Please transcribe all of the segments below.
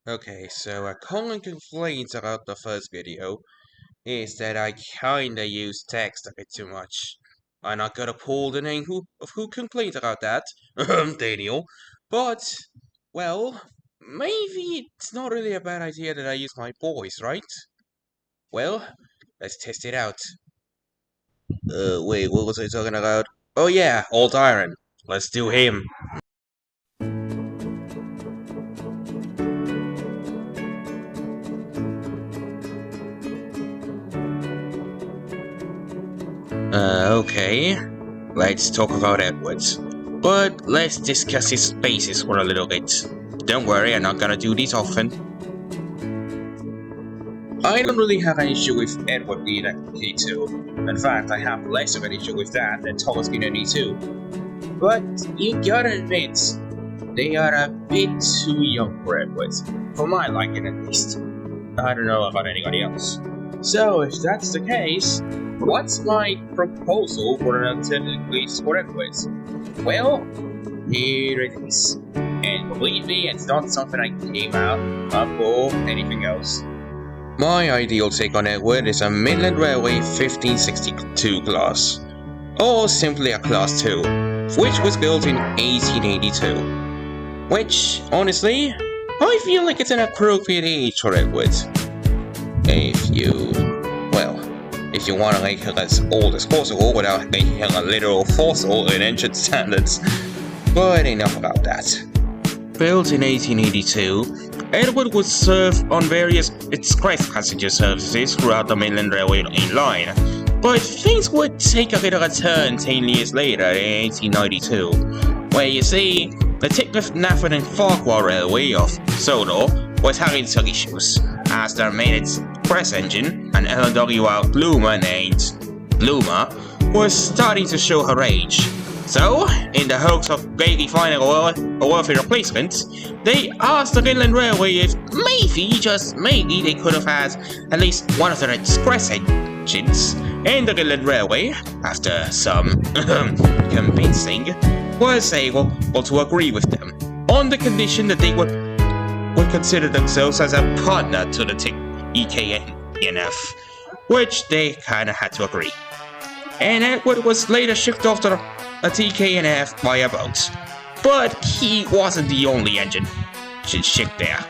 Okay, so a common complaint about the first video is that I kinda use text a bit too much. I'm not gonna pull the name of who complained about that, Daniel, but, well, maybe it's not really a bad idea that I use my voice, right? Well, let's test it out. Wait, what was I talking about? Oh yeah, Old Iron. Let's do him. Okay. Let's talk about Edwards. But let's discuss his bases for a little bit. Don't worry, I'm not gonna do this often. I don't really have an issue with Edward being a K2. In fact, I have less of an issue with that than Thomas being an E2. But you gotta admit, they are a bit too young for Edwards. For my liking at least. I don't know about anybody else. So if that's the case, what's my proposal for an alternate release for Edwards? Well, here it is. And believe me, it's not something I came out up or anything else. My ideal take on Edward is a Midland Railway 1562 class, or simply a Class 2, which was built in 1882. Which, honestly, I feel like it's an appropriate age for Edward. If you want to make her as old as possible without making her a literal fossil in engine standards. But enough about that. Built in 1882, Edward would serve on various express passenger services throughout the Midland Railway line, but things would take a bit of a turn 10 years later in 1892, where you see, the Tidmouth, Nafford and Farquhar Railway of Sodor was having some issues, as their main express engine, an LWR Bloomer named Bloomer, was starting to show her age. So, in the hopes of maybe finding a worthy replacement, they asked the Midland Railway if maybe, just maybe, they could have had at least one of their express engines, and the Midland Railway, after some convincing, was able to agree with them, on the condition that they would consider themselves as a partner to the EKNF, which they kinda had to agree. And Edward was later shipped off to a TKNF by a boat. But he wasn't the only engine shipped there.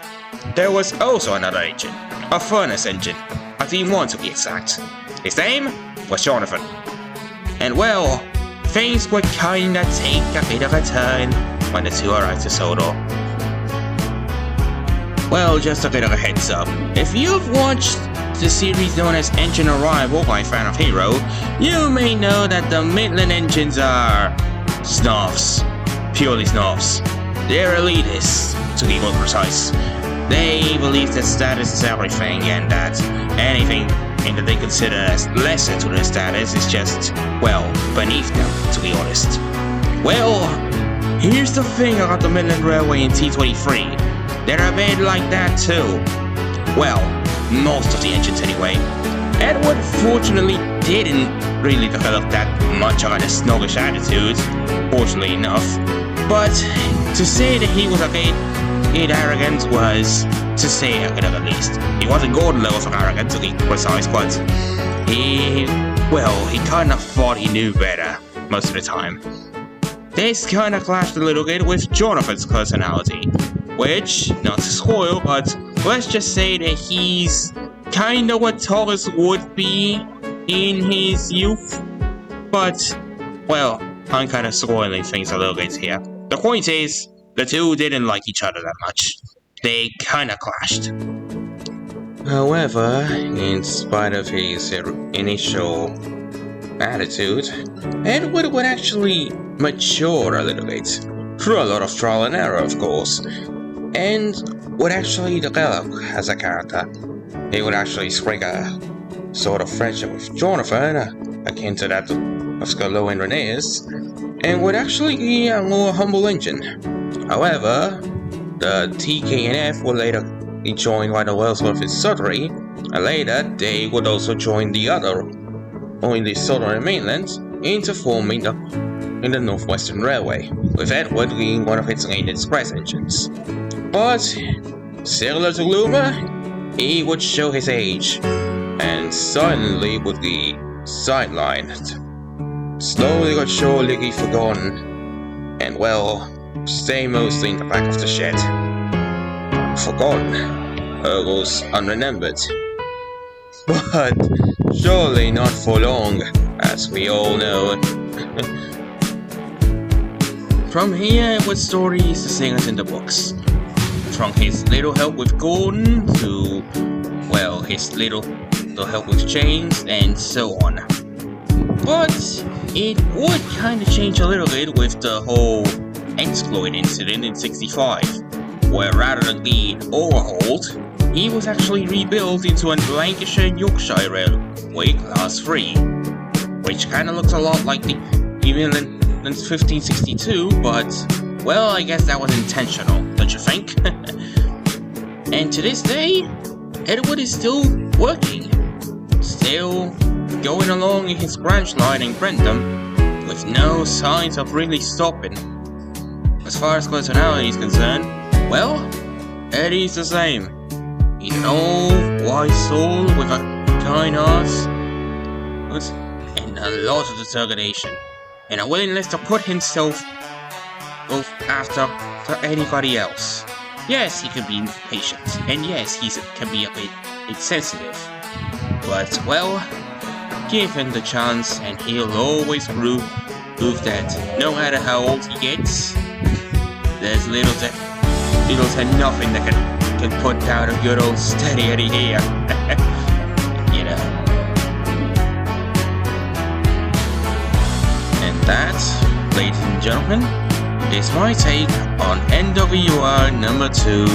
There was also another engine, a furnace engine, a D1 to be exact. His name was Jonathan. And well, things would kinda take a bit of a turn when the two arrived to Sodor. Well, just a bit of a heads up. If you've watched the series known as Engine Arrival by Fan of Hero, you may know that the Midland engines are snobs. Purely snobs. They're elitists, to be more precise. They believe that status is everything and that anything that they consider as lesser to their status is just, well, beneath them, to be honest. Well, here's the thing about the Midland Railway in T23. They're a bit like that too. Well, most of the engines anyway. Edward fortunately didn't really develop that much of a snobbish attitude, fortunately enough. But to say that he was a bit arrogant was to say a bit at least. He wasn't Gordon levels of arrogant to be precise, but he kinda thought he knew better most of the time. This kinda clashed a little bit with Jonathan's personality, which, not to spoil, but let's just say that he's kinda what Thomas would be in his youth. But, well, I'm kinda spoiling things a little bit here. The point is, the two didn't like each other that much. They kinda clashed. However, in spite of his initial attitude, Edward would actually mature a little bit, through a lot of trial and error, of course, and would actually develop as a character. He would actually spring a sort of friendship with Jonathan, akin to that of Scalo and Renee's, and would actually be a more humble engine. However, the TKNF would later be joined by the Wellsworth and Sudbury, and later they would also join the other, on the Southern mainland, into forming the Northwestern Railway, with Edward being one of its main express engines. But Similar to Luma, he would show his age, and suddenly would be sidelined. Slowly but surely be forgotten, and well, stay mostly in the back of the shed. Forgotten, almost unremembered. But surely not for long, as we all know. From here, what stories the singers in the books? From his little help with Gordon to, well, his little help with James, and so on. But it would kind of change a little bit with the whole exploit incident in 65, where rather than being overhauled, he was actually rebuilt into a Lancashire and Yorkshire Railway Class 3, which kind of looks a lot like the Evelyn 1562, but, well, I guess that was intentional, don't you think? And to this day, Edward is still working, still going along in his branch line in Brentham, with no signs of really stopping. As far as personality is concerned, well, Eddie's the same. He's an old, wise soul with a kind heart, and a lot of determination, and a willingness to put himself after anybody else. Yes, he can be patient, and yes, he can be a bit insensitive. But, well, give him the chance, and he'll always prove that no matter how old he gets, there's little to nothing that can put down a good old steady Eddie here. You know. And that, ladies and gentlemen, is my take on NWR number 2,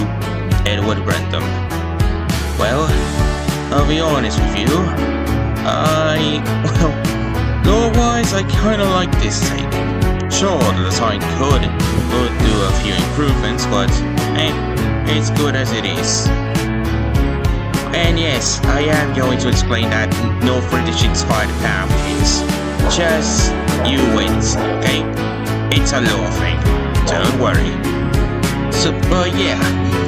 Edward Brentham. Well, I'll be honest with you, lore-wise, I kinda like this take. Sure, the design could do a few improvements, but it's good as it is. And yes, I am going to explain that no British inspired power is. Just you wait, okay? It's a lore thing, don't worry. So, yeah,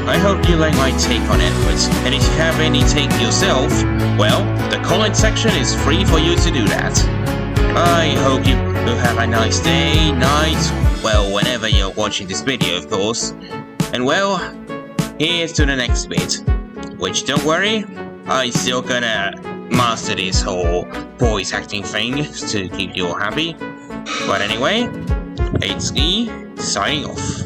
I hope you like my take on Edwards, and if you have any take yourself, well, the comment section is free for you to do that. I hope you have a nice day, night, well, whenever you're watching this video, of course. And well, here's to the next bit, which, don't worry, I'm still gonna master this whole voice acting thing to keep you all happy. But anyway, it's me, signing off.